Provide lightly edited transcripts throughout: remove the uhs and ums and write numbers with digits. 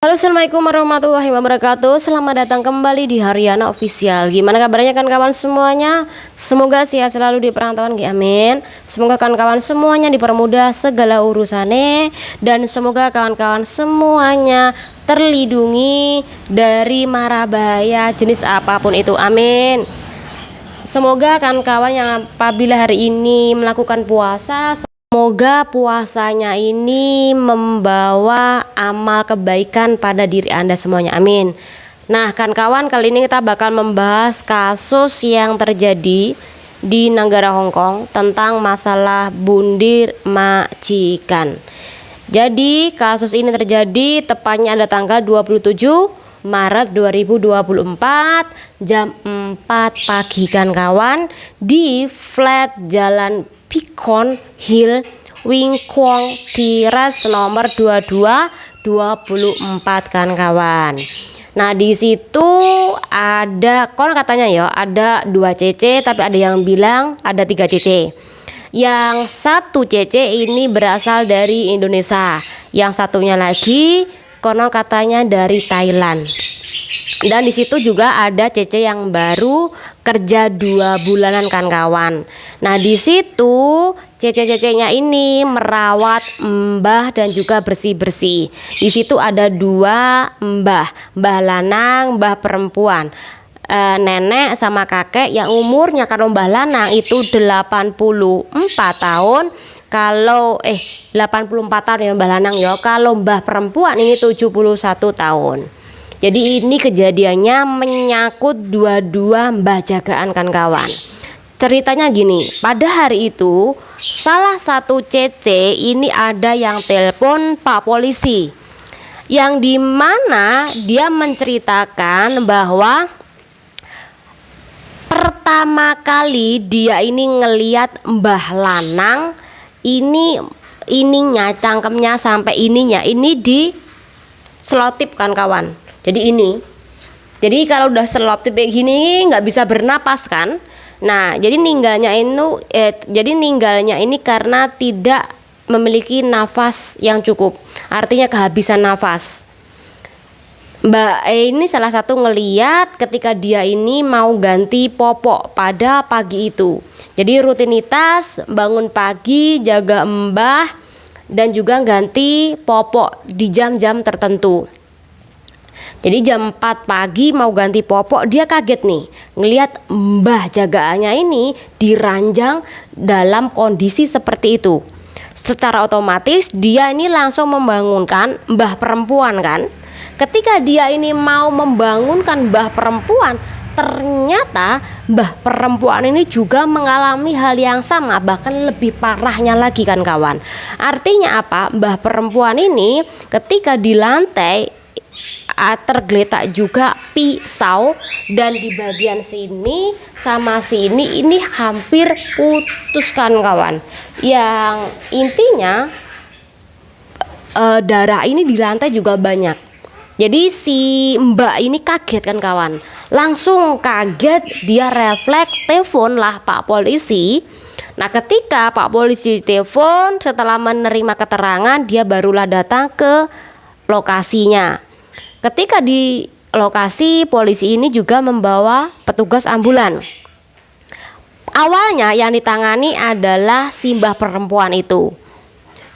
Halo, assalamualaikum warahmatullahi wabarakatuh. Selamat datang kembali di Haryana Official. Gimana kabarnya kawan-kawan semuanya? Semoga sehat selalu di perantauan, amin. Semoga kawan-kawan semuanya dipermudah segala urusannya, dan semoga kawan-kawan semuanya terlindungi dari mara bahaya jenis apapun itu, amin. Semoga kawan-kawan yang apabila hari ini melakukan puasa, semoga puasanya ini membawa amal kebaikan pada diri Anda semuanya, amin. Nah, kawan-kawan, kali ini kita bakal membahas kasus yang terjadi di negara Hong Kong tentang masalah bundir majikan. Jadi, kasus ini terjadi tepatnya pada tanggal 27 Maret 2024 jam 4 pagi kawan, di flat Jalan Beacon Hill, Wing Kwong Terrace nomor 2224 kawan. Nah, di situ ada katanya ya ada 2 CC, tapi ada yang bilang ada 3 CC. Yang satu CC ini berasal dari Indonesia, yang satunya lagi konon katanya dari Thailand. Dan di situ juga ada CC yang baru kerja 2 bulanan kawan. Nah, di situ CC-CC-nya ini merawat mbah dan juga bersih-bersih. Di situ ada 2 mbah lanang, mbah perempuan. Nenek sama kakek yang umurnya, kalau mbah lanang itu 84 tahun, kalau 84 tahun ya mbah lanang ya. Kalau mbah perempuan ini 71 tahun. Jadi ini kejadiannya menyangkut dua mbah jagaan kawan. Ceritanya gini, pada hari itu salah satu CC ini ada yang telepon Pak Polisi, yang dimana dia menceritakan bahwa pertama kali dia ini ngeliat mbah lanang ininya cangkemnya sampai ininya ini di selotip kawan. Jadi kalau udah selotip kayak gini nggak bisa bernapas kan. Nah, jadi ninggalnya ini karena tidak memiliki nafas yang cukup, artinya kehabisan nafas. Mbak ini salah satu ngeliat ketika dia ini mau ganti popok pada pagi itu. Jadi rutinitas bangun pagi, jaga mbah, dan juga ganti popok di jam-jam tertentu. Jadi jam 4 pagi mau ganti popok, dia kaget nih ngelihat mbah jagaannya ini diranjang dalam kondisi seperti itu. Secara otomatis dia ini langsung membangunkan mbah perempuan kan. Ketika dia ini mau membangunkan mbah perempuan, ternyata mbah perempuan ini juga mengalami hal yang sama, bahkan lebih parahnya lagi kawan. Artinya apa? Mbah perempuan ini ketika di lantai tergeletak juga pisau, dan di bagian sini sama sini ini hampir putus kawan. Yang intinya darah ini di lantai juga banyak. Jadi si mbak ini kaget kawan. Langsung kaget, dia refleks telepon lah Pak Polisi. Nah, ketika Pak Polisi telepon, setelah menerima keterangan, dia barulah datang ke lokasinya. Ketika di lokasi, polisi ini juga membawa petugas ambulan. Awalnya yang ditangani adalah si mbah perempuan itu,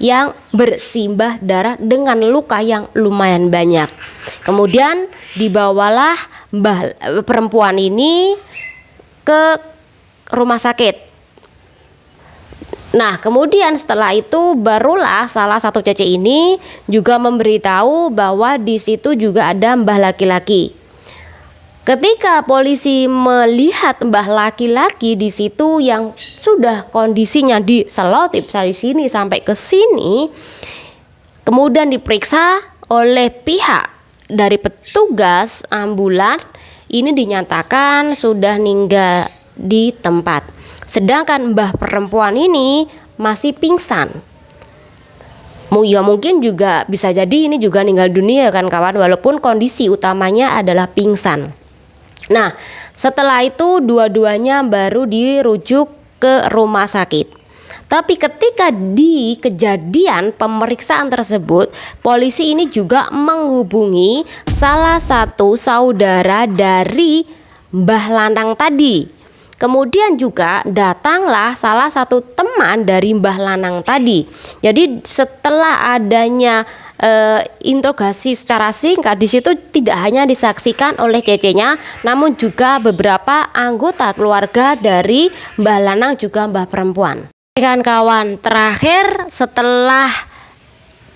yang bersimbah darah dengan luka yang lumayan banyak. Kemudian dibawalah mbah perempuan ini ke rumah sakit. Nah, kemudian setelah itu barulah salah satu CC ini juga memberitahu bahwa di situ juga ada mbah laki-laki. Ketika polisi melihat mbah laki-laki di situ yang sudah kondisinya diselotip dari sini sampai ke sini, kemudian diperiksa oleh pihak dari petugas ambulan, ini dinyatakan sudah meninggal di tempat. Sedangkan mbah perempuan ini masih pingsan. Ya mungkin juga bisa jadi ini juga meninggal dunia kawan, walaupun kondisi utamanya adalah pingsan. Nah, setelah itu dua-duanya baru dirujuk ke rumah sakit. Tapi ketika di kejadian pemeriksaan tersebut, polisi ini juga menghubungi salah satu saudara dari Mbah Lanang tadi. Kemudian juga datanglah salah satu teman dari Mbah Lanang tadi. Jadi setelah adanya interogasi secara singkat, di situ tidak hanya disaksikan oleh Cece-nya, namun juga beberapa anggota keluarga dari Mbah Lanang juga Mbah perempuan. Kawan-kawan, terakhir setelah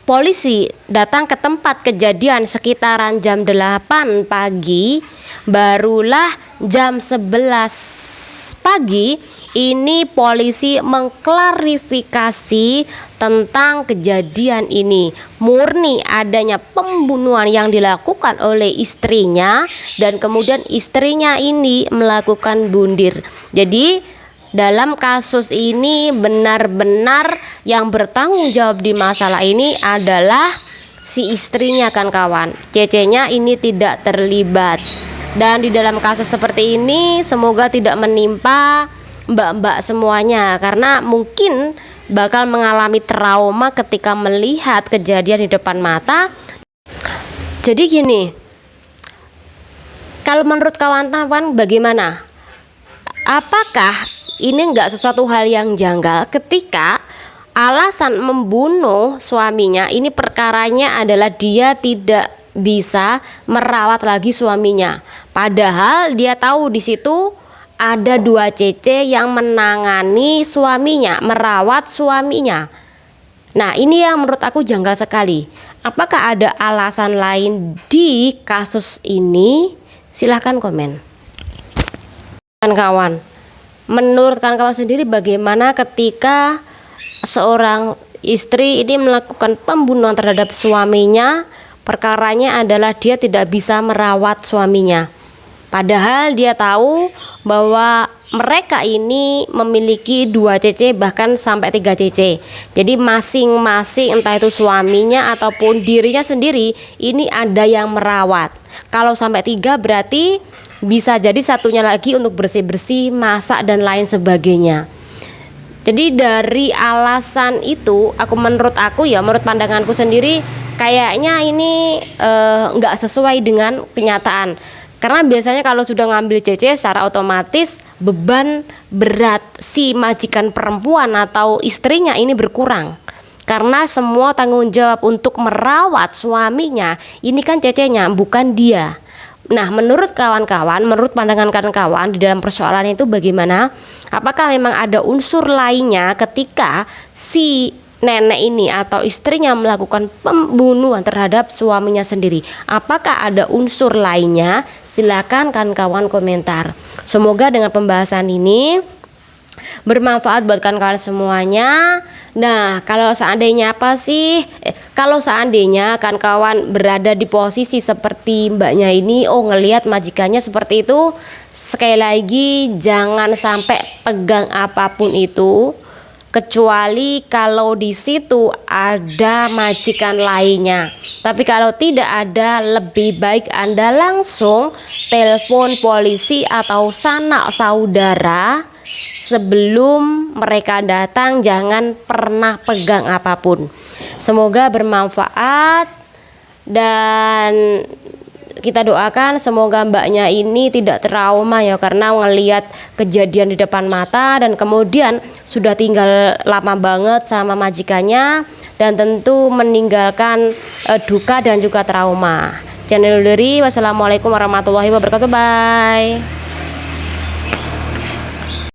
polisi datang ke tempat kejadian sekitaran jam 8 pagi, barulah jam 11 pagi ini polisi mengklarifikasi tentang kejadian ini. Murni adanya pembunuhan yang dilakukan oleh istrinya, dan kemudian istrinya ini melakukan bundir. Jadi dalam kasus ini benar-benar yang bertanggung jawab di masalah ini adalah si istrinya kan kawan. Cece-nya ini tidak terlibat. Dan di dalam kasus seperti ini semoga tidak menimpa mbak-mbak semuanya, karena mungkin bakal mengalami trauma ketika melihat kejadian di depan mata. Jadi gini, kalau menurut kawan-kawan bagaimana? Apakah ini enggak sesuatu hal yang janggal ketika alasan membunuh suaminya ini perkaranya adalah dia tidak bisa merawat lagi suaminya, padahal dia tahu di situ ada 2 Cece yang menangani suaminya, merawat suaminya. Nah, ini yang menurut aku janggal sekali. Apakah ada alasan lain di kasus ini? Silahkan komen. Kawan-kawan, menurut kawan-kawan sendiri bagaimana ketika seorang istri ini melakukan pembunuhan terhadap suaminya? Perkaranya adalah dia tidak bisa merawat suaminya, padahal dia tahu bahwa mereka ini memiliki 2 Cece bahkan sampai 3 Cece. Jadi masing-masing entah itu suaminya ataupun dirinya sendiri ini ada yang merawat. Kalau sampai 3 berarti bisa jadi satunya lagi untuk bersih-bersih, masak dan lain sebagainya. Jadi dari alasan itu, menurut pandanganku sendiri, kayaknya ini nggak sesuai dengan kenyataan. Karena biasanya kalau sudah ngambil Cece, secara otomatis beban berat si majikan perempuan atau istrinya ini berkurang. Karena semua tanggung jawab untuk merawat suaminya ini kan Cece-nya, bukan dia. Nah, menurut kawan-kawan, menurut pandangan kawan-kawan di dalam persoalan itu bagaimana? Apakah memang ada unsur lainnya ketika si nenek ini atau istrinya melakukan pembunuhan terhadap suaminya sendiri? Apakah ada unsur lainnya? Silakan kawan-kawan komentar. Semoga dengan pembahasan ini bermanfaat buat kawan-kawan semuanya. Nah, kalau seandainya kalau seandainya kawan-kawan berada di posisi seperti mbaknya ini, ngelihat majikannya seperti itu, sekali lagi jangan sampai pegang apapun itu, kecuali kalau di situ ada majikan lainnya. Tapi kalau tidak ada, lebih baik Anda langsung telepon polisi atau sanak saudara sebelum mereka datang. Jangan pernah pegang apapun. Semoga bermanfaat dan kita doakan semoga mbaknya ini tidak trauma ya, karena ngelihat kejadian di depan mata dan kemudian sudah tinggal lama banget sama majikannya dan tentu meninggalkan duka dan juga trauma. Channel dari wassalamualaikum warahmatullahi wabarakatuh. Bye.